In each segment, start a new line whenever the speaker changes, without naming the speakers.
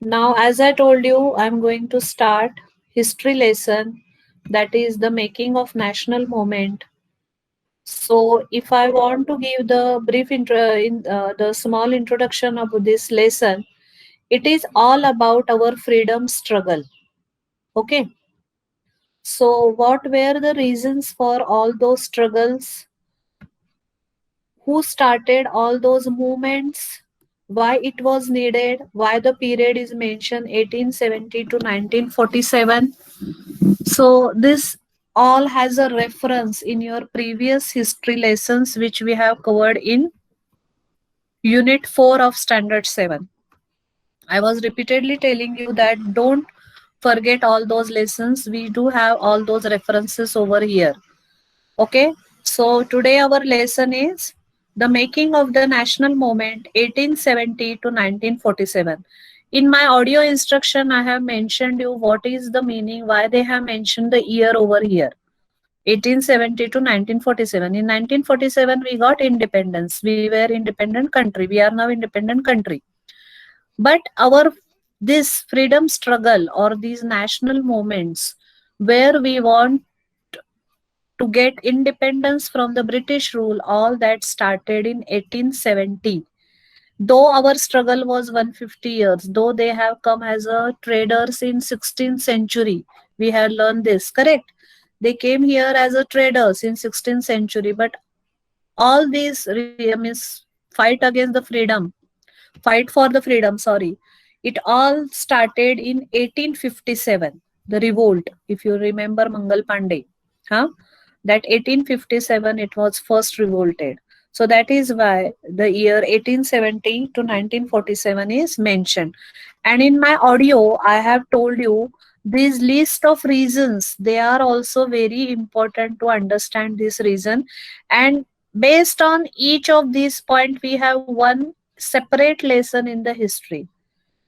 Now, as I told you, I'm going to start history lesson, that is the making of national movement. So, if I want to give the brief the small introduction of this lesson, it is all about our freedom struggle. Okay. So, what were the reasons for all those struggles? Who started all those movements? Why it was needed? Why the period is mentioned 1870 to 1947? So, this all has a reference in your previous history lessons, which we have covered in Unit 4 of Standard 7. I was repeatedly telling you that don't forget all those lessons. We do have all those references over here. Okay, so today our lesson is the making of the national movement 1870 to 1947. In my audio instruction, I have mentioned you what is the meaning, why they have mentioned the year over here. 1870 to 1947. In 1947, we got independence. We were independent country. We are now independent country. But our this freedom struggle or these national movements where we want to get independence from the British rule, all that started in 1870. Though our struggle was 150 years, though they have come as a traders in 16th century, we have learned this, correct? They came here as a traders in 16th century, but all these means fight against the freedom, fight for the freedom, sorry. It all started in 1857, the revolt, if you remember Mangal Pandey. Huh? That 1857 it was first revolted. So that is why the year 1870 to 1947 is mentioned. And in my audio, I have told you these list of reasons, they are also very important to understand this reason. And based on each of these points, we have one separate lesson in the history,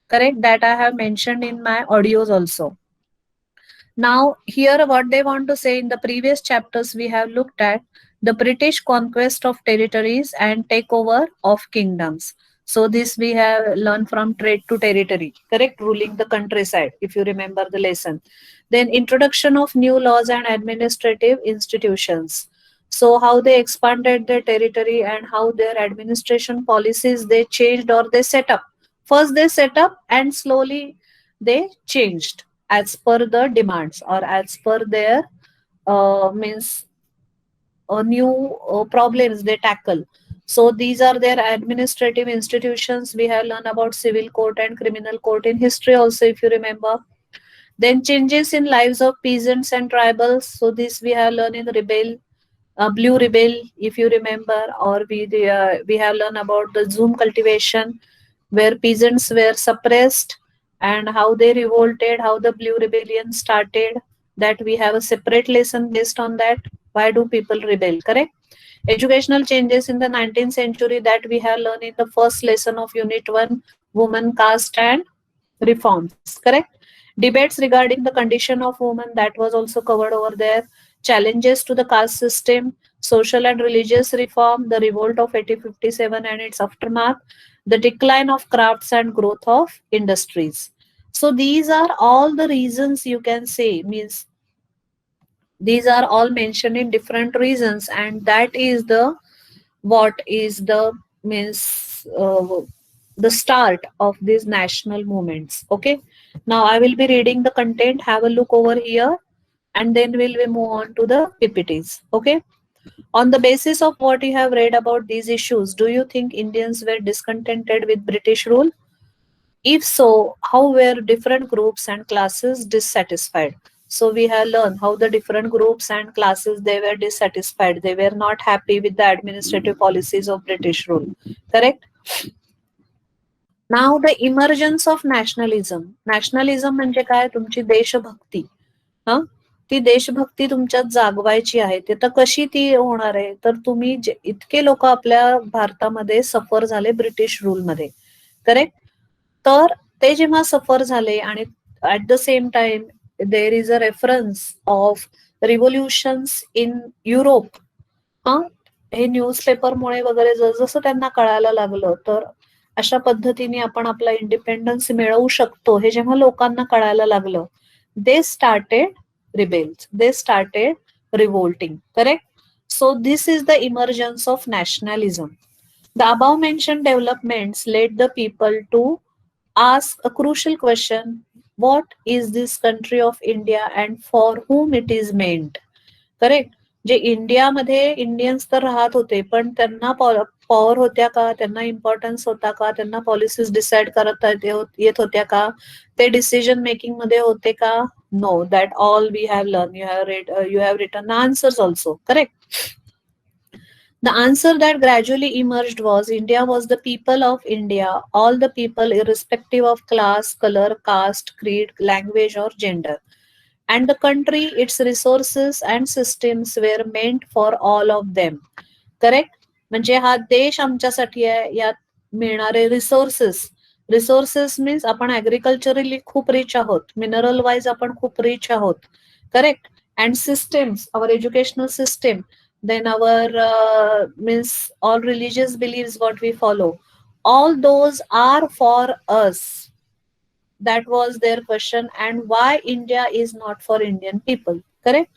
correct, that I have mentioned in my audios also. Now, here what they want to say, in the previous chapters, we have looked at the British conquest of territories and takeover of kingdoms. So, this we have learned from trade to territory, correct, ruling the countryside, if you remember the lesson. Then, introduction of new laws and administrative institutions. So, how they expanded their territory and how their administration policies they changed or they set up. First, they set up and slowly they changed as per the demands or as per their means new problems they tackle. So these are their administrative institutions. We have learned about civil court and criminal court in history also, if you remember. Then changes in lives of peasants and tribals. So this we have learned in rebel, blue rebel, if you remember, or we have learned about the Zoom cultivation, where peasants were suppressed and how they revolted, how the blue rebellion started. That we have a separate lesson based on that. Why do people rebel? Correct. Educational changes in the 19th century, that we have learned in the first lesson of Unit 1, women, caste, and reforms. Correct. Debates regarding the condition of women, that was also covered over there. Challenges to the caste system, social and religious reform, the revolt of 1857 and its aftermath, the decline of crafts and growth of industries. So these are all the reasons, you can say, means these are all mentioned in different reasons, and that is the what is the means the start of these national movements. Okay, now I will be reading the content, have a look over here, and then we'll we move on to the ppts. Okay, on the basis of what you have read about these issues, do you think Indians were discontented with British rule? If so, how were different groups and classes dissatisfied? So we have learned how the different groups and classes they were dissatisfied. They were not happy with the administrative policies of British rule. Correct? Now the emergence of nationalism. Nationalism म्हणजे काय? तुमची देशभक्ती. हा, ती देशभक्ती तुमच्यात जागवायची आहे. ते तर कशी ती होणार आहे? तर तुम्ही इतके लोक आपल्या भारतामध्ये सफर झाले ब्रिटिश रूल मध्ये, करेक्ट. तर ते जेव्हा सफर झाले आणि at the same time there is a reference of revolutions in Europe. हा, हे न्यूजपेपरमुळे वगैरे जसं त्यांना कळायला लागलं, तर अशा पद्धतीने आपण आपला इंडिपेंडन्स मिळवू शकतो हे जेव्हा लोकांना कळायला लागलं, they started rebels, they started revolting. Correct. So this is the emergence of nationalism. The above mentioned developments led the people to ask a crucial question: what is this country of India and for whom it is meant? Correct. जे इंडियामध्ये Indians तर राहत होते, पण त्यांना power होत्या का, त्यांना इम्पॉर्टन्स होता का, त्यांना पॉलिसीज डिसाइड करता येत होत्या का, ते डिसिजन मेकिंग मध्ये होते का? No, that all we have learn. You have written the answers also. Correct. The answer that gradually emerged was India was the people of India, all the people, irrespective of class, color, caste, creed, language, or gender. And the country, its resources and systems were meant for all of them. Correct. म्हणजे हा देश आमच्यासाठी आहे, यात मिळणारे resources, resources means आपण ऍग्रिकल्चरली खूप rich आहोत, मिनरल वाईज आपण खूप रिच आहोत. Correct. And systems, our educational system, then our means all religious beliefs what we follow, all those are for us. That was their question. And why India is not for Indian people. Correct.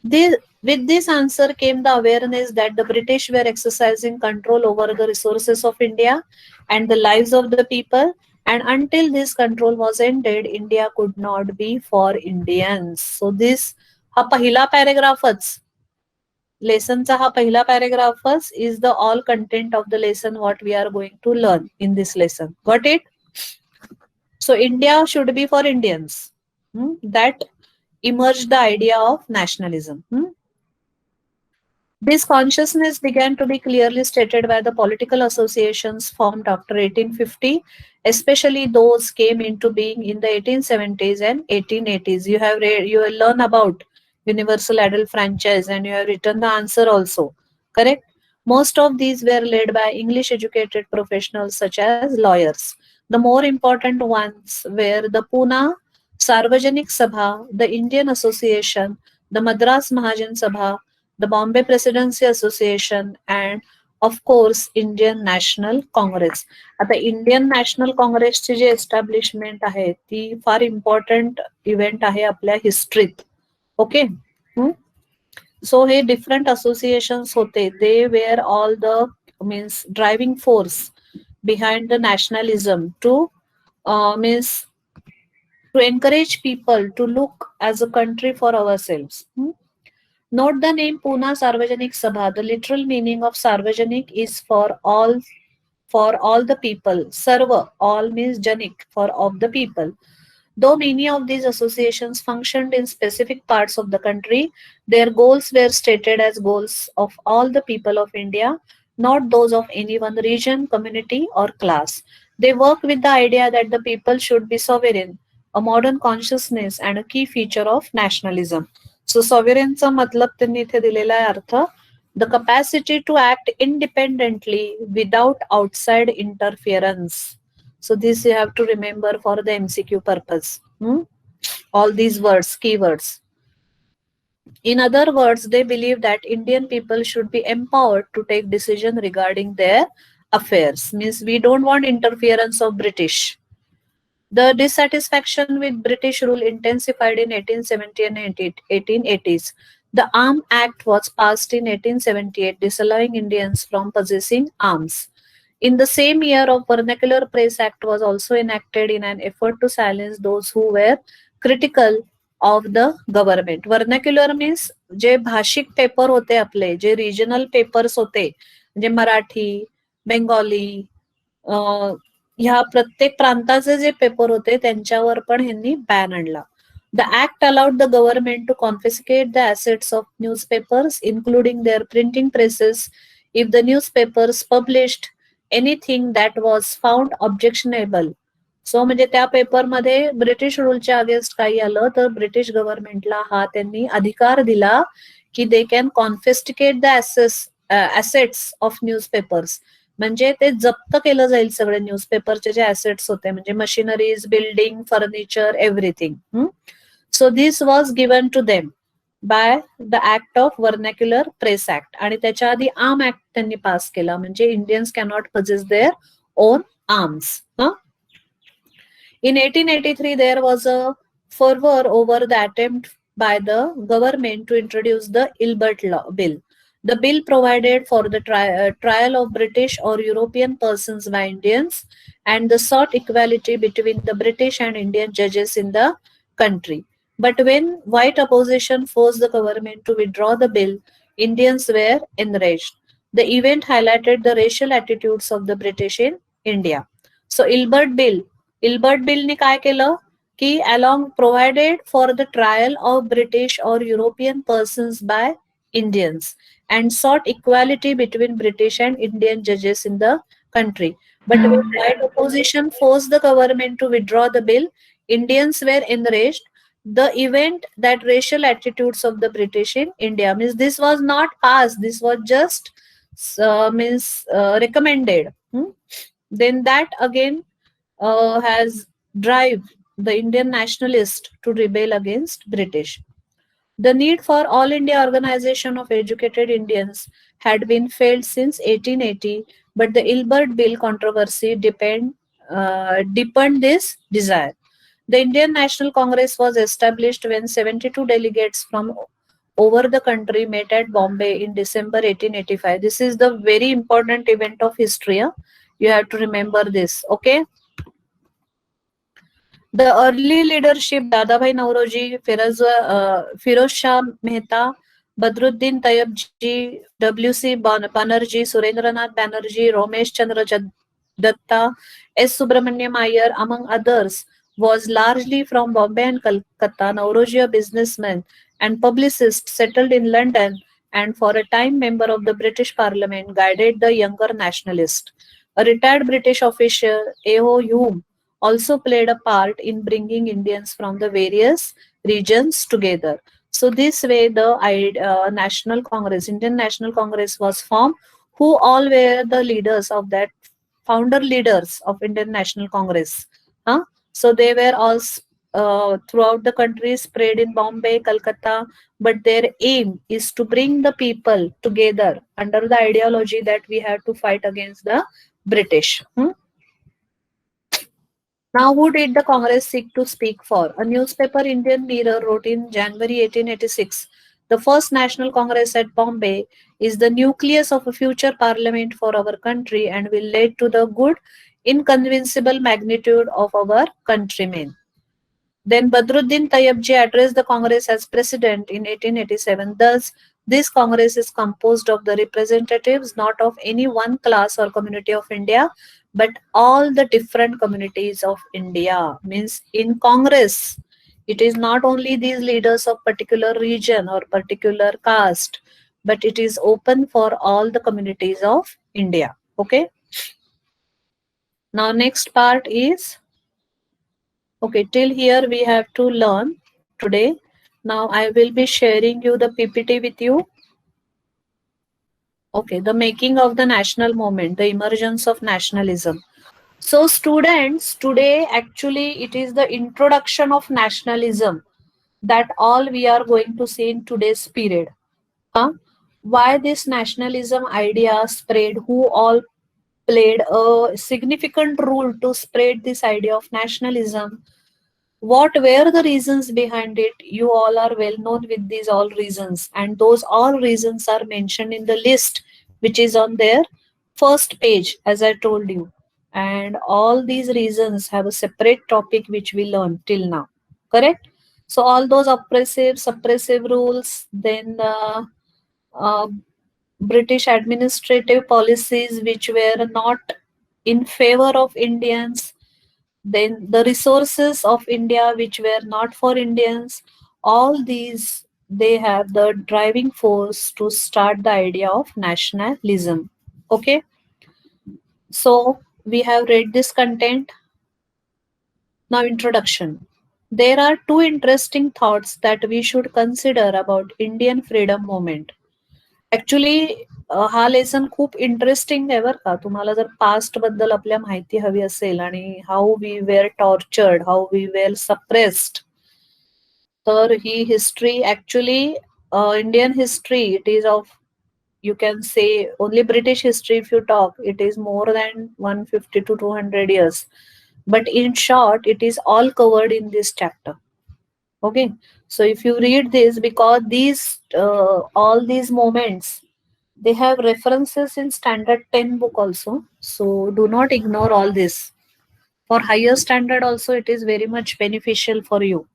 With this answer came the awareness that the British were exercising control over the resources of India and the lives of the people. And until this control was ended, India could not be for Indians. So this हा पहिला पॅरेग्राफच, लेसनचा हा पहिला पॅरेग्राफच is the all content of the lesson what we are going to learn in this lesson. Got it? So India should be for Indians. That emerged the idea of nationalism. This consciousness began to be clearly stated by the political associations formed after 1850, especially those came into being in the 1870s and 1880s. You have read, you will learn about universal adult franchise, and you have written the answer also. Correct? Most of these were led by English educated professionals such as lawyers. The more important ones were the Pune Sarvajanik Sabha, the Indian Association, the Madras Mahajan Sabha, the Bombay Presidency Association, and of course Indian National Congress. आता Indian national काँग्रेसची जी establishment आहे ती फार important event आहे आपल्या हिस्ट्रीत. Okay. सो हे different associations होते, they were all the means driving force behind the nationalism to means to encourage people to look as a country for ourselves. Note the name Pune Sarvajanik Sabha. The literal meaning of Sarvajanik is for all the people. Sarva, all means Janik, for of the people. Though many of these associations functioned in specific parts of the country, their goals were stated as goals of all the people of India, not those of any one region, community, or class. They work with the idea that the people should be sovereign, a modern consciousness and a key feature of nationalism. So sovereignचा मतलब त्यांनी इथे दिलेला आहे अर्थ, the capacity to act independently without outside interference. So this you have to remember for the MCQ purpose. All these words, keywords. In other words, they believe that Indian people should be empowered to take decision regarding their affairs. Means we don't want interference of British. The dissatisfaction with British rule intensified in 1870 and 1880s. The Arm Act was passed in 1878, disallowing Indians from possessing arms. In the same year, a Vernacular Press Act was also enacted in an effort to silence those who were critical of the government. Vernacular means जे भाषिक paper होते आपले, जे regional papers होते, म्हणजे Marathi, Bengali, ह्या प्रत्येक प्रांताचे जे paper होते त्यांच्यावर पण ह्यांनी बॅन आणला. The act allowed the government to confiscate the assets of newspapers, including their printing presses, if the newspapers published anything that was found objectionable. सो म्हणजे त्या पेपरमध्ये ब्रिटिश रूलच्या अगेन्स्ट काही आलं तर ब्रिटिश गव्हर्नमेंटला हा त्यांनी अधिकार दिला की they can confiscate the assets of newspapers. म्हणजे ते जप्त केलं जाईल सगळे न्यूजपेपरचे जे ऍसेट्स होते, म्हणजे machineries, building, furniture, everything. So this was given to them by the act of vernacular press act. आणि त्याच्या आधी आर्म ऍक्ट त्यांनी पास केला, म्हणजे Indians cannot possess their own arms. In 1883, there was a fervor over the attempt by the government to introduce the Ilbert Law Bill. The bill provided for the trial of British or European persons by Indians and the sought equality between the British and Indian judges in the country. But when white opposition forced the government to withdraw the bill, Indians were enraged. The event highlighted the racial attitudes of the British in India. So, Ilbert बिलने काय केलं की along provided for the trial of British or European persons by Indians and sought equality between British and Indian judges in the country. But when white opposition forced the government to withdraw the bill, Indians were enraged. The event that racial attitudes of the British in India means this was not passed. This was just recommended. Then that again has drive the Indian nationalists to rebel against British. The need for All India Organization of Educated Indians had been felt since 1880, but the Ilbert Bill controversy deepened this desire. The Indian National Congress was established when 72 delegates from over the country met at Bombay in December 1885. This is the very important event of history. You have to remember this. Okay. The early leadership Dadabhai Nauroji, Firoz Shah Mehta, Badruddin Tayyabji, W.C. Banerjee, Surendranath Banerjee, Ramesh Chandra Datta, S. Subramaniam Iyer, among others, was largely from Bombay and Calcutta. Nauroji, a businessman and publicist, settled in London and for a time member of the British Parliament, guided the younger nationalist. A retired British official, A.O. Hume, also played a part in bringing Indians from the various regions together. So this way, the National Congress, Indian National Congress, was formed. Who all were the leaders of that founder leaders of Indian National Congress? So they were all throughout the country, spread in Bombay, Calcutta, but their aim is to bring the people together under the ideology that we have to fight against the British. Now, who did the Congress seek to speak for? A newspaper, Indian Mirror, wrote in January 1886, the first National Congress at Bombay is the nucleus of a future parliament for our country and will lead to the good, inconceivable magnitude of our countrymen. Then Badruddin Tayyabji addressed the Congress as president in 1887. Thus, this Congress is composed of the representatives not of any one class or community of India, but all the different communities of India. Means in Congress, it is not only these leaders of particular region or particular caste, but it is open for all the communities of India. Okay. Now next part is, okay, till here we have to learn today. Now I will be sharing you the PPT with you. Okay, the making of the national movement, the emergence of nationalism. So students, today actually it is the introduction of nationalism that all we are going to see in today's period. Why this nationalism idea spread, who all played a significant role to spread this idea of nationalism, what were the reasons behind it? You all are well known with these all reasons, and those all reasons are mentioned in the list which is on their first page, as I told you. And all these reasons have a separate topic which we learned till now. Correct? So all those oppressive, suppressive rules, then uh, British administrative policies which were not in favor of Indians, then the resources of India which were not for Indians, all these, they have the driving force to start the idea of nationalism. Okay, so we have read this content. Now introduction. There are two interesting thoughts that we should consider about Indian freedom movement. Actually हा lesson खूप interesting आहे बरं का. तुम्हाला जर past बद्दल आपल्या माहिती हवी असेल आणि how we were tortured, how we were suppressed, तर ही history actually Indian history it is of you can say only British history, if you talk, it is more than 150 to 200 years. But in short, it is all covered in this chapter. Okay. So if you read this, because these all these moments, they have references in standard 10 book also. So do not ignore all this. For higher standard also, it is very much beneficial for you.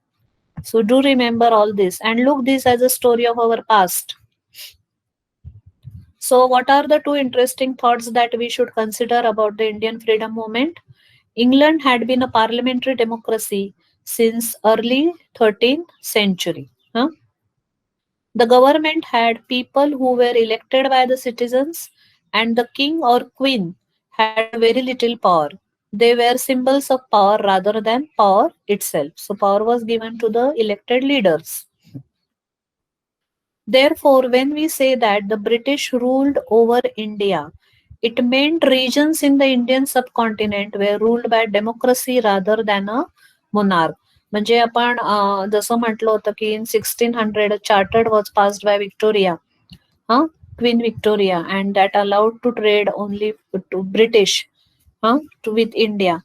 So do remember all this and look this as a story of our past. So what are the two interesting thoughts that we should consider about the Indian freedom movement? England had been a parliamentary democracy since early 13th century. Huh? The government had people who were elected by the citizens, and the king or queen had very little power. They were symbols of power rather than power itself. So power was given to the elected leaders. Therefore, when we say that the British ruled over India, it meant regions in the Indian subcontinent were ruled by democracy rather than a monarch. म्हणजे आपण जसं म्हटलं होतं की इन 1600 chartered was passed by Victoria, Queen Victoria, and that allowed to trade only to British, with India.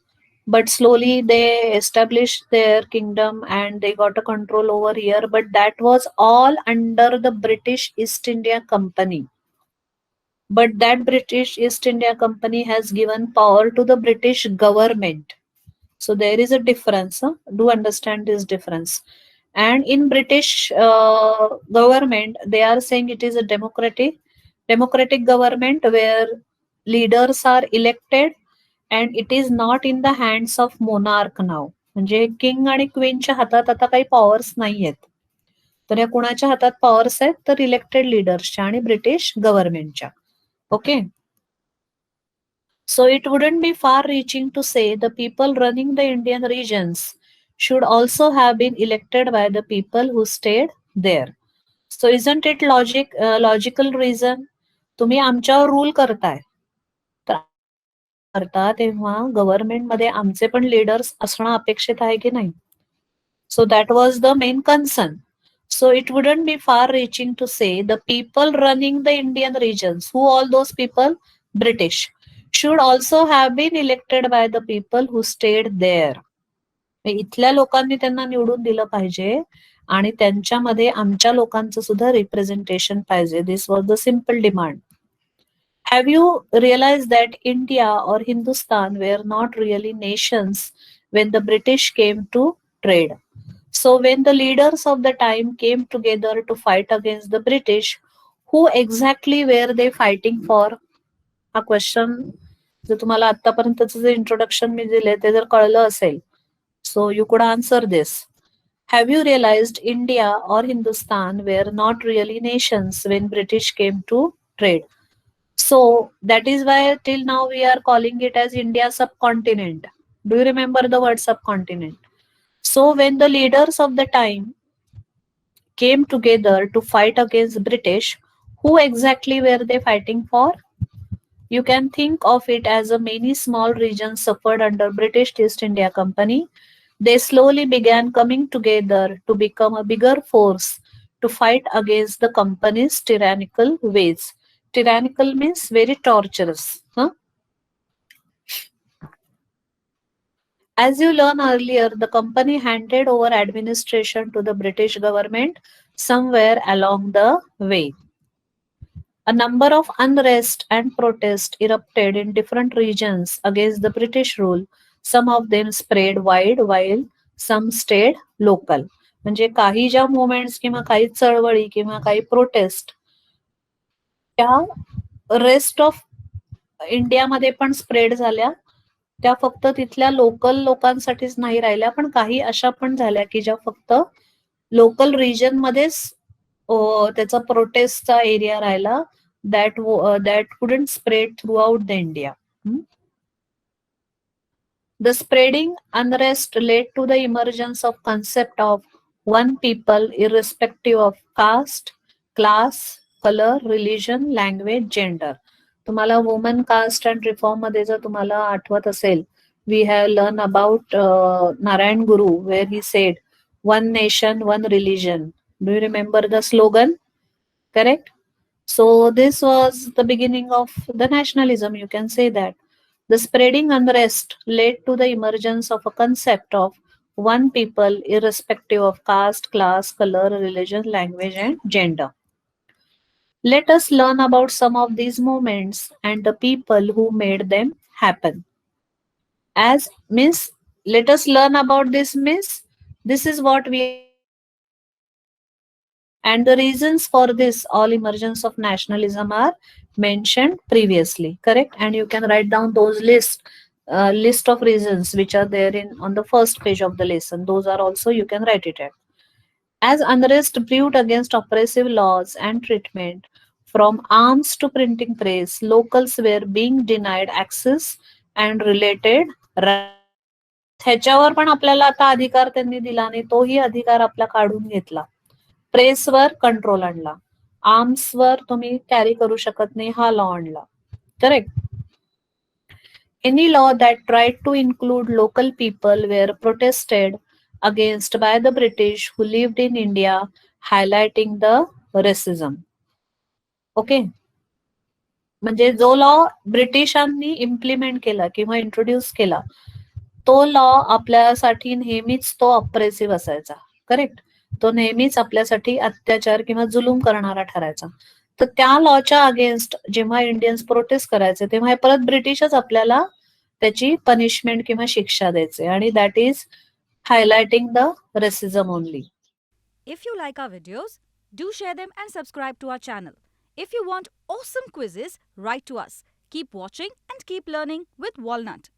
But slowly they established their kingdom and they got a control over here. But that was all under the British East India Company. But that British East India Company has given power to the British government. So there is a difference. Do understand this difference. And in British government, they are saying it is a democratic government where leaders are elected and it is not in the hands of monarch now. म्हणजे king आणि क्वीनच्या हातात आता काही powers नाहीयेत. तर या कुणाच्या हातात पॉवर्स आहेत तर इलेक्टेड लिडर्सच्या आणि ब्रिटिश गव्हर्नमेंटच्या. Okay. So it wouldn't be far reaching to say the people running the Indian regions should also have been elected by the people who stayed there. So isn't it logical reason? तुम्ही आमच्यावर rule करताय तर करता तेव्हा government मध्ये आमचे पण leaders असणं अपेक्षित आहे की नाही. So that was the main concern. So it wouldn't be far reaching to say the people running the Indian regions, who all those people? British, should also have been elected by the people who stayed there. इथल्या लोकांनी त्यांना निवडून दिलं पाहिजे आणि त्यांच्यामध्ये आमच्या लोकांचं सुद्धा रिप्रेझेंटेशन पाहिजे. This was the simple demand. Have you realized that India or Hindustan were not really nations when the British came to trade? So when the leaders of the time came together to fight against the British, who exactly were they fighting for? हा question जर तुम्हाला आतापर्यंतचं जे introduction मी दिले ते जर कळलं असेल, so you could answer this. Have you realized India or Hindustan were not really nations when British came to trade? So that is why till now we are calling it as India subcontinent. Do you remember the word subcontinent? So when the leaders of the time came together to fight against British, who exactly were they fighting for? You can think of it as a many small regions suffered under British East India Company. They slowly began coming together to become a bigger force to fight against the company's tyrannical ways. Tyrannical means very torturous. As you learn earlier, the company handed over administration to the British government somewhere along the way. A number of unrest and protest erupted in different regions against the British rule. Some of them spread wide while some stayed local. म्हणजे काही ज्या movements किंवा काही चळवळी किंवा काही protest त्या rest of इंडियामध्ये पण स्प्रेड झाल्या. त्या फक्त तिथल्या लोकल लोकांसाठीच नाही राहिल्या, पण काही अशा पण झाल्या की ज्या फक्त लोकल रिजन मध्येच त्याचा प्रोटेस्टचा एरिया राहिला. that couldn't spread throughout the India. The spreading unrest led to the emergence of concept of one people irrespective of caste, class, color, religion, language, gender. तुम्हाला वुमन कास्ट अँड रिफॉर्म मध्ये जर तुम्हाला आठवत असेल, we have learned about Narayan Guru where he said one nation, one religion. Do you remember the slogan? Correct? So this was the beginning of the nationalism, you can say that. The spreading unrest led to the emergence of a concept of one people irrespective of caste, class, color, religion, language, and gender. Let us learn about some of these movements and the people who made them happen. As Miss, let us learn about this, Miss. This is what we are going to learn today. And the reasons for this all emergence of nationalism are mentioned previously, correct? And you can write down those list of reasons which are there in on the first page of the lesson. Those are also you can write it at. As unrest brewed against oppressive laws and treatment, from arms to printing press, locals were being denied access and related rights. ह्याच्यावर पण आपल्याला आता अधिकार त्यांनी दिला आणि तोही अधिकार आपला काढून घेतला. प्रेसवर कंट्रोल आणला. आर्म्सवर तुम्ही कॅरी करू शकत नाही हा लॉ आणला. Correct. Any law that tried to include local people were protested against by the British who lived in India, highlighting the racism. Okay. म्हणजे जो लॉ ब्रिटिशांनी इम्प्लिमेंट केला किंवा इंट्रोड्यूस केला तो लॉ आपल्यासाठी नेहमीच तो अप्रेसिव्ह असायचा. करेक्ट. तो नेहमीच आपल्यासाठी अत्याचार किंवा जुलूम करणारा ठरायचा. तर त्या लॉच्या अगेन्स्ट जेव्हा इंडियन्स प्रोटेस्ट करायचे तेव्हा हे परत ब्रिटिशच आपल्याला त्याची पनिशमेंट किंवा शिक्षा द्यायचे आणि that is highlighting the racism only.
If you like our videos, do share them and subscribe to our channel. If you want awesome quizzes, write to us. Keep watching and keep learning with Walnut.